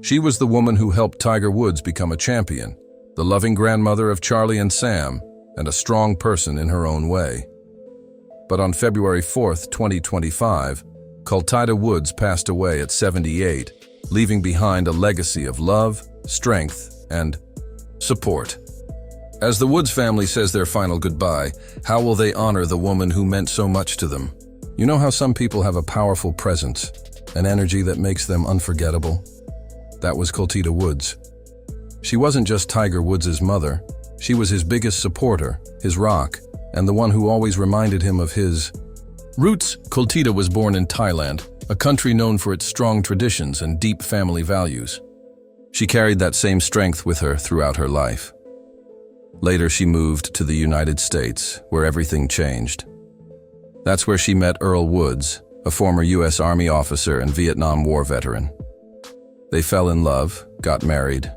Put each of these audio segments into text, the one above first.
She was the woman who helped Tiger Woods become a champion, the loving grandmother of Charlie and Sam, and a strong person in her own way. But on February 4th, 2025, Tiger Woods passed away at 78, leaving behind a legacy of love, strength, and support. As the Woods family says their final goodbye, how will they honor the woman who meant so much to them? You know how some people have a powerful presence, an energy that makes them unforgettable? That was Tiger Woods. She wasn't just Tiger Woods' mother, she was his biggest supporter, his rock, and the one who always reminded him of his roots. Tiger was born in Thailand, a country known for its strong traditions and deep family values. She carried that same strength with her throughout her life. Later, she moved to the United States, where everything changed. That's where she met Earl Woods, a former U.S. Army officer and Vietnam War veteran. They fell in love, got married,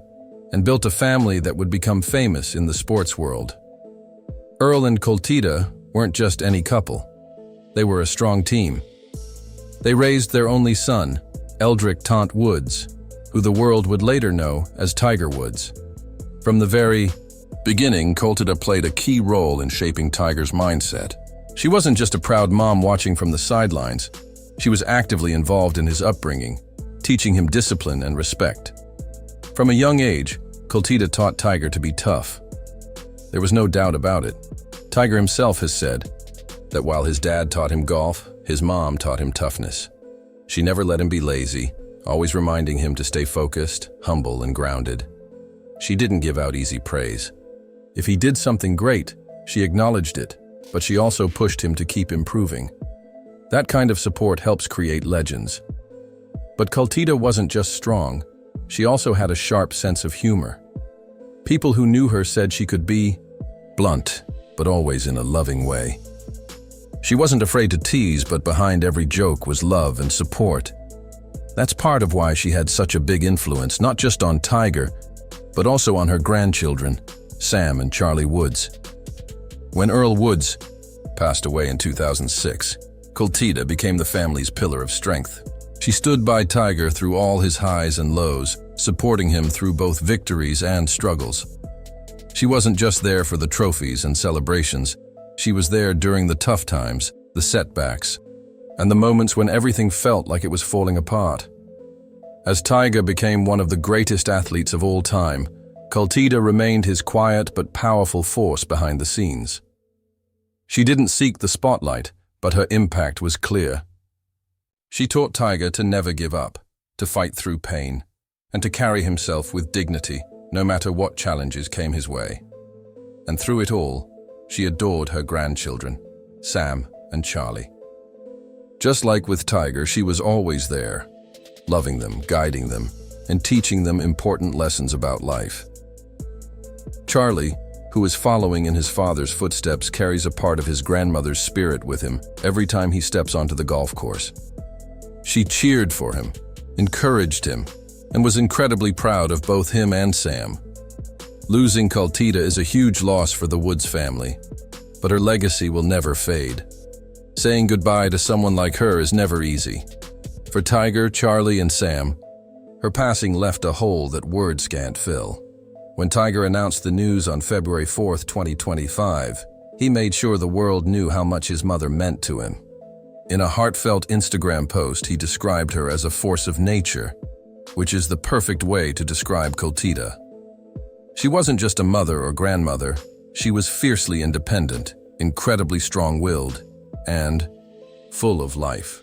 and built a family that would become famous in the sports world. Earl and Tiger weren't just any couple. They were a strong team. They raised their only son, Eldrick Tant Woods, who the world would later know as Tiger Woods. From the very beginning, Tiger played a key role in shaping Tiger's mindset. She wasn't just a proud mom watching from the sidelines. She was actively involved in his upbringing, teaching him discipline and respect. From a young age, Tiger taught Tiger to be tough. There was no doubt about it. Tiger himself has said that while his dad taught him golf, his mom taught him toughness. She never let him be lazy, always reminding him to stay focused, humble, and grounded. She didn't give out easy praise. If he did something great, she acknowledged it, but she also pushed him to keep improving. That kind of support helps create legends. But Tiger wasn't just strong. She also had a sharp sense of humor. People who knew her said she could be blunt, but always in a loving way. She wasn't afraid to tease, but behind every joke was love and support. That's part of why she had such a big influence, not just on Tiger, but also on her grandchildren, Sam and Charlie Woods. When Earl Woods passed away in 2006, Tiger became the family's pillar of strength. She stood by Tiger through all his highs and lows, supporting him through both victories and struggles. She wasn't just there for the trophies and celebrations. She was there during the tough times, the setbacks, and the moments when everything felt like it was falling apart. As Tiger became one of the greatest athletes of all time, Tiger remained his quiet but powerful force behind the scenes. She didn't seek the spotlight, but her impact was clear. She taught Tiger to never give up, to fight through pain, and to carry himself with dignity, no matter what challenges came his way. And through it all, she adored her grandchildren, Sam and Charlie. Just like with Tiger, she was always there, loving them, guiding them, and teaching them important lessons about life. Charlie, who is following in his father's footsteps, carries a part of his grandmother's spirit with him every time he steps onto the golf course. She cheered for him, encouraged him, and was incredibly proud of both him and Sam. Losing Tiger is a huge loss for the Woods family, but her legacy will never fade. Saying goodbye to someone like her is never easy. For Tiger, Charlie, and Sam, her passing left a hole that words can't fill. When Tiger announced the news on February 4th, 2025, he made sure the world knew how much his mother meant to him. In a heartfelt Instagram post, he described her as a force of nature, which is the perfect way to describe Tiger. She wasn't just a mother or grandmother, she was fiercely independent, incredibly strong-willed, and full of life.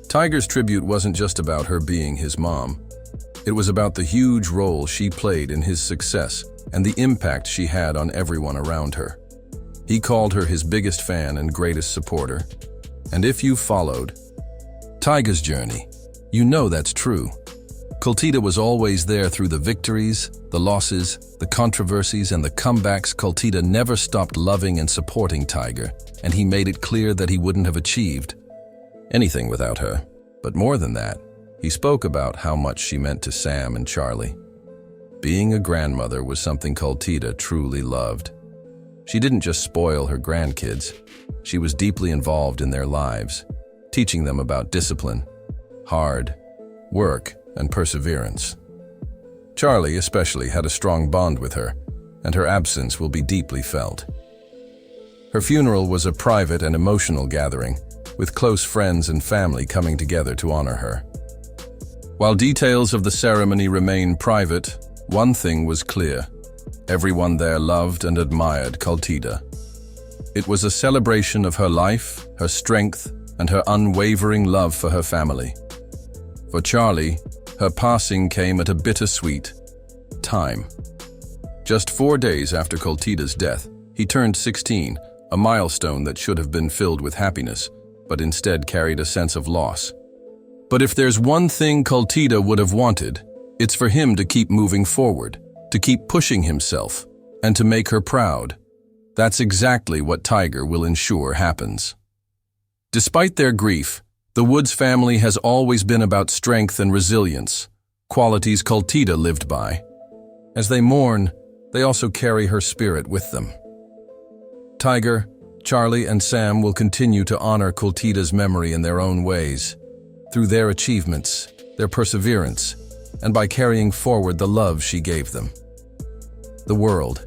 Tiger's tribute wasn't just about her being his mom. It was about the huge role she played in his success and the impact she had on everyone around her. He called her his biggest fan and greatest supporter. And if you followed Tiger's journey, you know that's true. Tiger was always there through the victories, the losses, the controversies, and the comebacks. Tiger never stopped loving and supporting Tiger, and he made it clear that he wouldn't have achieved anything without her. But more than that, he spoke about how much she meant to Sam and Charlie. Being a grandmother was something Tiger truly loved. She didn't just spoil her grandkids, she was deeply involved in their lives, teaching them about discipline, hard work, and perseverance. Charlie especially had a strong bond with her, and her absence will be deeply felt. Her funeral was a private and emotional gathering, with close friends and family coming together to honor her. While details of the ceremony remain private, one thing was clear. Everyone there loved and admired Kultida. It was a celebration of her life, her strength, and her unwavering love for her family. For Charlie, her passing came at a bittersweet time. Just 4 days after Kultida's death, he turned 16, a milestone that should have been filled with happiness, but instead carried a sense of loss. But if there's one thing Kultida would have wanted, it's for him to keep moving forward, to keep pushing himself, and to make her proud. That's exactly what Tiger will ensure happens. Despite their grief, the Woods family has always been about strength and resilience, qualities Kultida lived by. As they mourn, they also carry her spirit with them. Tiger, Charlie, and Sam will continue to honor Kultida's memory in their own ways, through their achievements, their perseverance, and by carrying forward the love she gave them. The world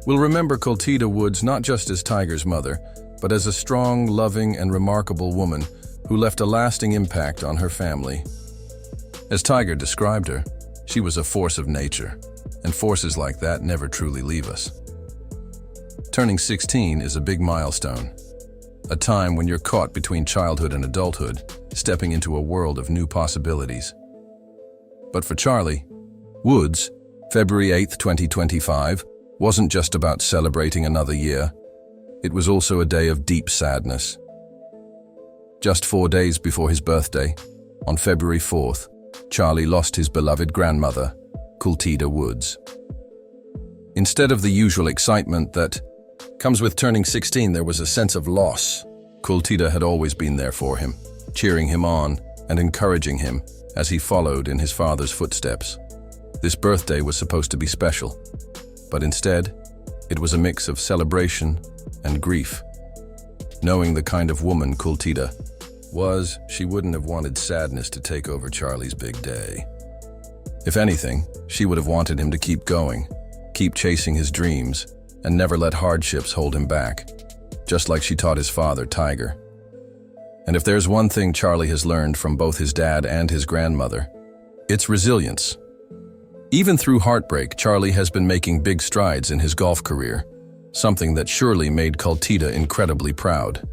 will remember Kultida Woods not just as Tiger's mother, but as a strong, loving, and remarkable woman who left a lasting impact on her family. As Tiger described her, she was a force of nature, and forces like that never truly leave us. Turning 16 is a big milestone, a time when you're caught between childhood and adulthood, stepping into a world of new possibilities. But for Charlie Woods, February 8, 2025, wasn't just about celebrating another year. It was also a day of deep sadness. Just 4 days before his birthday, on February 4th, Charlie lost his beloved grandmother, Kultida Woods. Instead of the usual excitement that comes with turning 16, there was a sense of loss. Kultida had always been there for him, cheering him on and encouraging him as he followed in his father's footsteps. This birthday was supposed to be special, but instead, it was a mix of celebration and grief. Knowing the kind of woman Kultida was, she wouldn't have wanted sadness to take over Charlie's big day. If anything, she would have wanted him to keep going, keep chasing his dreams, and never let hardships hold him back, just like she taught his father, Tiger. And if there's one thing Charlie has learned from both his dad and his grandmother, it's resilience. Even through heartbreak, Charlie has been making big strides in his golf career, something that surely made Kultida incredibly proud.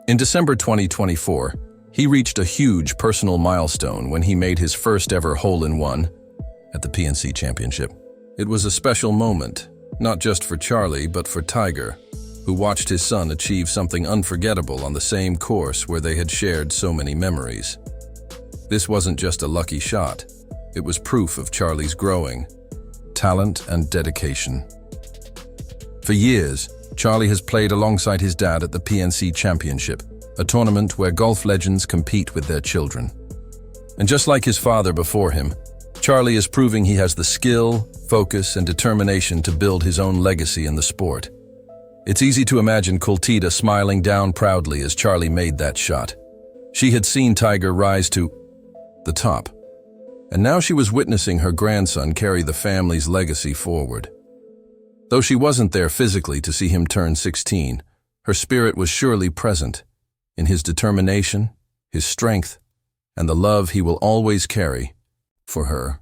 In December 2024, he reached a huge personal milestone when he made his first ever hole-in-one at the PNC Championship. It was a special moment, not just for Charlie, but for Tiger, who watched his son achieve something unforgettable on the same course where they had shared so many memories. This wasn't just a lucky shot. It was proof of Charlie's growing talent and dedication. For years, Charlie has played alongside his dad at the PNC Championship, a tournament where golf legends compete with their children. And just like his father before him, Charlie is proving he has the skill, focus, and determination to build his own legacy in the sport. It's easy to imagine Kultida smiling down proudly as Charlie made that shot. She had seen Tiger rise to the top, and now she was witnessing her grandson carry the family's legacy forward. Though she wasn't there physically to see him turn 16, her spirit was surely present in his determination, his strength, and the love he will always carry for her.